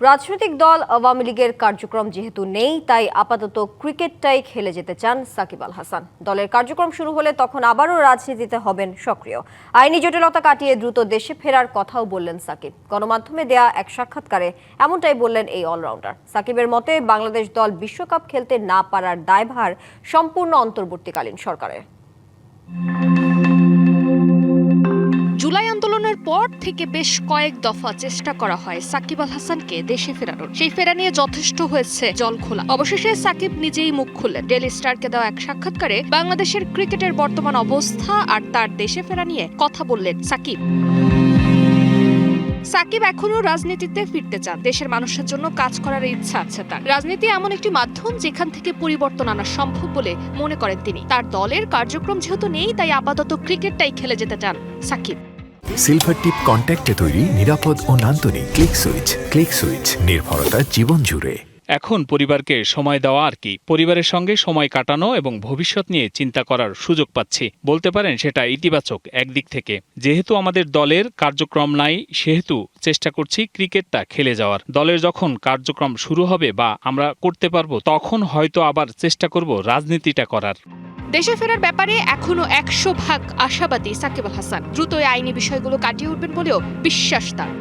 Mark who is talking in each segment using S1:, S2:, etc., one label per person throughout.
S1: রাজনৈতিক দল আওয়ামী লীগের কার্যক্রম যেহেতু নেই, তাই আপাতত ক্রিকেটটাই খেলে যেতে চান সাকিব আল হাসান। দলের কার্যক্রম শুরু হলে তখন আবারও রাজনীতিতে হবেন সক্রিয়। আইনি জটিলতা কাটিয়ে দ্রুত দেশে ফেরার কথাও বললেন সাকিব। গণমাধ্যমে দেয়া এক সাক্ষাৎকারে এমনটাই বললেন এই অলরাউন্ডার। সাকিবের মতে বাংলাদেশ দল বিশ্বকাপ খেলতে না পারার দায়ভার সম্পূর্ণ অন্তর্বর্তীকালীন সরকারের।
S2: জুলাই আন্দোলনের পর থেকে বেশ কয়েক দফা চেষ্টা করা হয় সাকিব আল হাসানকে দেশে ফেরানোর। সেই ফেরা নিয়ে যথেষ্ট হয়েছে জল খোলা। অবশেষে সাকিব নিজেই মুখ খুললেন। ডেইলি স্টারকে দেওয়া এক সাক্ষাৎকারে বাংলাদেশের ক্রিকেটের বর্তমান অবস্থা আর তার দেশে ফেরা নিয়ে কথা বললেন সাকিব। সাকিব এখনো রাজনীতিতে ফিরতে চান। দেশের মানুষের জন্য কাজ করার ইচ্ছা আছে তার। রাজনীতি এমন একটি মাধ্যম যেখান থেকে পরিবর্তন আনা সম্ভব বলে মনে করেন তিনি। তার দলের কার্যক্রম যেহেতু নেই, তাই আপাতত ক্রিকেটটাই খেলে যেতে চান সাকিব।
S3: সিলভার টিপ কন্ট্যাক্টে তৈরি নিরাপদ ও নান্দনিক ক্লিক সুইচ নির্ভরতা জীবন জুড়ে।
S4: এখন পরিবারকে সময় দেওয়া আর কি, পরিবারের সঙ্গে সময় কাটানো এবং ভবিষ্যৎ নিয়ে চিন্তা করার সুযোগ পাচ্ছি। বলতে পারেন সেটা ইতিবাচক একদিক থেকে। যেহেতু আমাদের দলের কার্যক্রম নাই, সেহেতু চেষ্টা করছি ক্রিকেটটা খেলে যাওয়ার। দলের যখন কার্যক্রম শুরু হবে বা আমরা করতে পারবো, তখন হয়তো আবার চেষ্টা করব রাজনীতিটা করার।
S2: দেশে ফেরার ব্যাপারে এখনো 100% আশাবাদী সাকিব আল হাসান। দ্রুত আইনি বিষয়গুলো কাটিয়ে উঠবেন বলেও বিশ্বাস তার।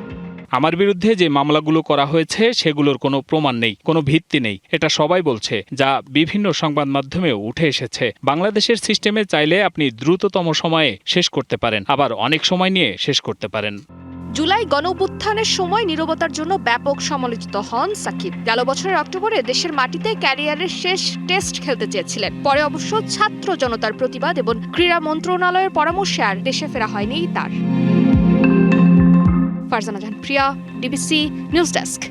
S4: আমার বিরুদ্ধে যে মামলাগুলো করা হয়েছে সেগুলোর কোনো প্রমাণ নেই, কোনো ভিত্তি নেই, এটা সবাই বলছে, যা বিভিন্ন সংবাদ মাধ্যমেও উঠে এসেছে। বাংলাদেশের সিস্টেমে চাইলে আপনি দ্রুততম সময়ে শেষ করতে পারেন, আবার অনেক সময় নিয়ে শেষ করতে পারেন।
S2: জুলাই গণঅভ্যুত্থানের সময় নীরবতার জন্য ব্যাপক সমালোচিত হন সাকিব। গেল বছরের অক্টোবরে দেশের মাটিতে ক্যারিয়ারের শেষ টেস্ট খেলতে চেয়েছিলেন। পরে অবশ্য ছাত্র জনতার প্রতিবাদ এবং ক্রীড়া মন্ত্রণালয়ের পরামর্শে আর দেশে ফেরা হয়নি তার। ফারজানা জাহান প্রিয়া, ডিবিসি নিউজ ডেস্ক।